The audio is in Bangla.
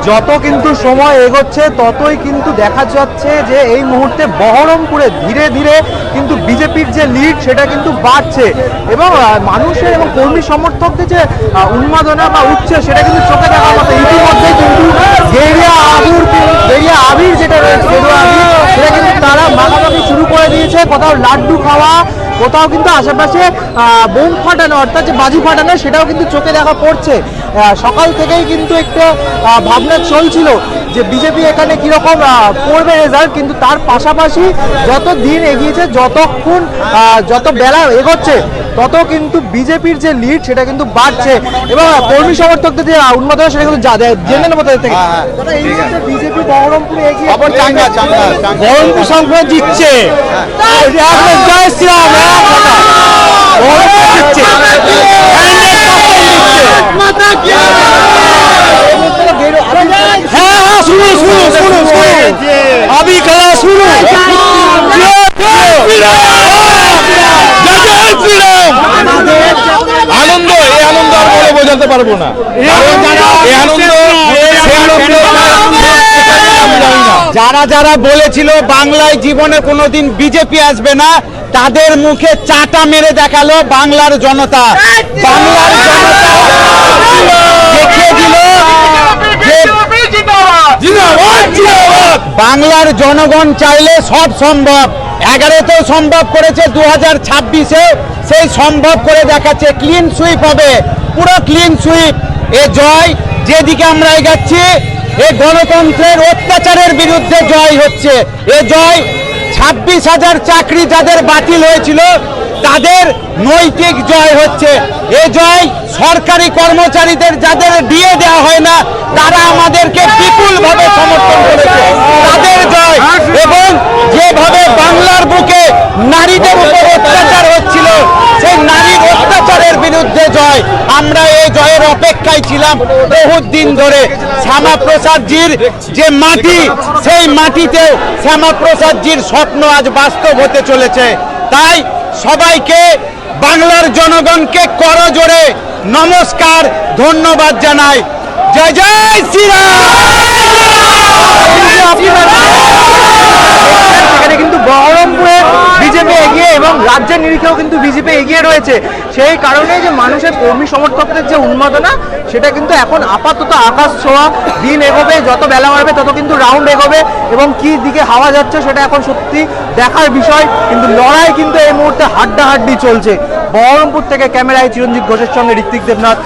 যত কিন্তু সময় এগোচ্ছে ততই কিন্তু দেখা যাচ্ছে যে এই মুহূর্তে বহরমপুরে ধীরে ধীরে কিন্তু বিজেপির যে লিড সেটা কিন্তু বাড়ছে এবং মানুষের এবং কর্মী সমর্থকদের যে উন্মাদনা বা উঠছে সেটা কিন্তু চোখে দেখার মতো। ইতিমধ্যে কিন্তু গেরিয়া আবির যেটা রয়েছে গেরুয়া আবির সেটা কিন্তু তারা মাখামাখি শুরু করে দিয়েছে। কোথাও লাড্ডু খাওয়া, কোথাও কিন্তু আশেপাশে বোম ফাটানো অর্থাৎ যে বাজি ফাটানো সেটাও কিন্তু চোখে দেখা পড়ছে। সকাল থেকেই কিন্তু একটা ভাবনা চলছিল যে বিজেপি এখানে কীরকম করবে রেজাল্ট, কিন্তু তার পাশাপাশি যত দিন এগিয়েছে যত বেলা এগোচ্ছে তত কিন্তু বিজেপির যে লিড সেটা কিন্তু বাড়ছে এবং কর্মী সমর্থকদের যে উন্মাদনা সেটা কিন্তু জেনে নেবো তাদের থেকে। বিজেপি বহরমপুরে এগিয়ে বহরমপুর সংখ্যা জিতছে, জয় শ্রীরাম अभी খেলা শুরু। আনন্দ, এই আনন্দ আর বলে বোঝাতে পারবো না। যারা যারা বলেছিল বাংলায় জীবনে কোনোদিন বিজেপি আসবে না তাদের মুখে চাটা মেরে দেখালো বাংলার জনতা। বাংলার জনতা দেখিয়ে দিল বাংলার জনগণ চাইলে সব সম্ভব। 11তেও সম্ভব করেছে, 2026-এ সেই সম্ভব করে দেখাচ্ছে। ক্লিন সুইপ হবে, পুরো ক্লিন সুইপ। এ জয় যেদিকে আমরা এগাচ্ছি এ গণতন্ত্রের অত্যাচারের বিরুদ্ধে জয় হচ্ছে। এ জয় 26,000 চাকরি যাদের বাতিল হয়েছিল তাদের নৈতিক জয় হচ্ছে। এ জয় সরকারি কর্মচারীদের যাদের দিয়ে দেওয়া হয় না তারা আমাদেরকে বিপুলভাবে সমর্থন করেছে, তাদের জয়। এবং যেভাবে বাংলার বুকে নারীদের উপর অত্যাচার হচ্ছিল সেই নারীর অত্যাচারের বিরুদ্ধে জয়। আমরা এই জয়ের অপেক্ষায় ছিলাম বহুত দিন ধরে। শ্যামাপ্রসাদজির যে মাটি সেই মাটিতেও শ্যামাপ্রসাদজির স্বপ্ন আজ বাস্তব হতে চলেছে। তাই সবাইকে, বাংলার জনগণকে করজোড়ে নমস্কার, ধন্যবাদ জানাই। জয় জয় শ্রীরাম। এখানে কিন্তু বহরমপুরে বিজেপি এগিয়ে এবং রাজ্যের নিরিখেও কিন্তু বিজেপি এগিয়ে রয়েছে। সেই কারণে যে মানুষের কর্মী সমর্থকদের যে উন্মাদনা সেটা কিন্তু এখন আপাতত আকাশ ছোঁয়া। দিন এগোবে, যত বেলা বাড়বে তত কিন্তু রাউন্ড এগোবে এবং কি দিকে হাওয়া যাচ্ছে সেটা এখন সত্যি দেখার বিষয়। কিন্তু লড়াই কিন্তু এই মুহূর্তে হাড্ডাহাড্ডি চলছে। বহরমপুর থেকে ক্যামেরায় চিরঞ্জিত ঘোষের সঙ্গে ঋত্বিক দেবনাথ।